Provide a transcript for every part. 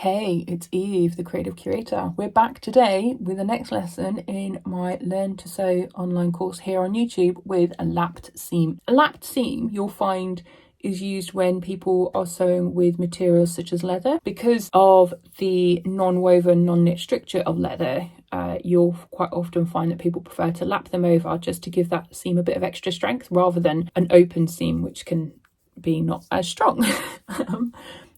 Hey, it's Eve, the creative curator. We're back today with the next lesson in my Learn to Sew online course here on YouTube with a lapped seam. A lapped seam you'll find is used when people are sewing with materials such as leather. Because of the non-woven, non-knit structure of leather, you'll quite often find that people prefer to lap them over just to give that seam a bit of extra strength rather than an open seam, which can be not as strong.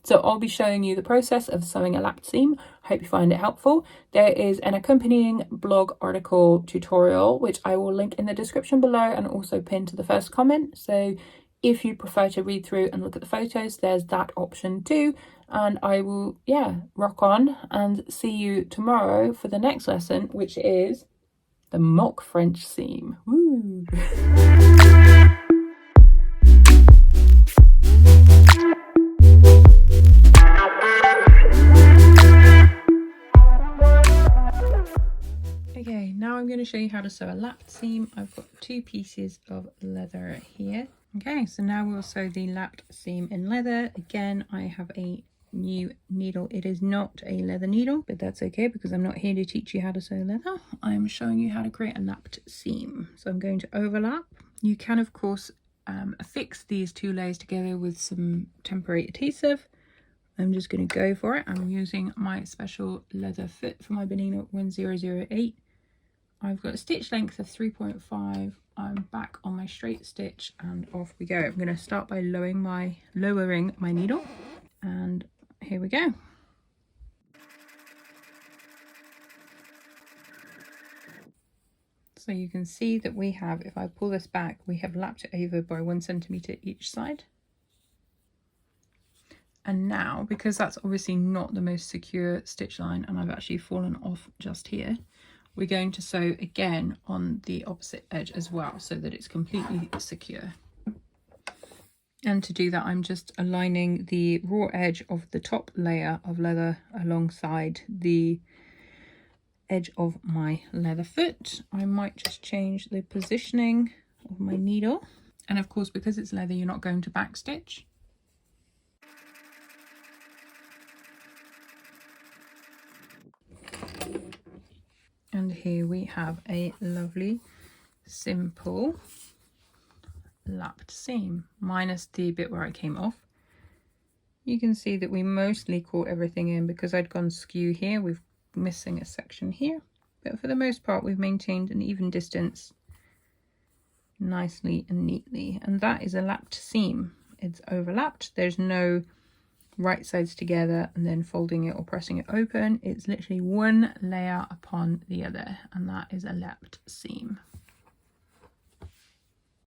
So I'll be showing you the process of sewing a lapped seam. Hope you find it helpful. There is an accompanying blog article tutorial, which I will link in the description below and also pin to the first comment. So if you prefer to read through and look at the photos, there's that option too. And I will, rock on and see you tomorrow for the next lesson, which is the mock French seam. Woo! Okay, now I'm going to show you how to sew a lapped seam. I've got 2 pieces of leather here. Okay, so now we'll sew the lapped seam in leather. Again, I have a new needle. It is not a leather needle, but that's okay because I'm not here to teach you how to sew leather. I'm showing you how to create a lapped seam. So I'm going to overlap. You can, of course, affix these 2 layers together with some temporary adhesive. I'm just going to go for it. I'm using my special leather foot for my Benino 1008. I've got a stitch length of 3.5. I'm back on my straight stitch and off we go. I'm going to start by lowering my needle, and here we go. So you can see that we have, if I pull this back, we have lapped it over by 1 centimetre each side. And now, because that's obviously not the most secure stitch line and I've actually fallen off just here, we're going to sew again on the opposite edge as well so that it's completely secure. And to do that, I'm just aligning the raw edge of the top layer of leather alongside the edge of my leather foot. I might just change the positioning of my needle. And of course, because it's leather, you're not going to backstitch. And here we have a lovely, simple lapped seam, minus the bit where I came off. You can see that we mostly caught everything in because I'd gone skew here. We're missing a section here, but for the most part, we've maintained an even distance nicely and neatly. And that is a lapped seam. It's overlapped. There's no right sides together and then folding it or pressing it open. It's literally one layer upon the other, and that is a lapped seam.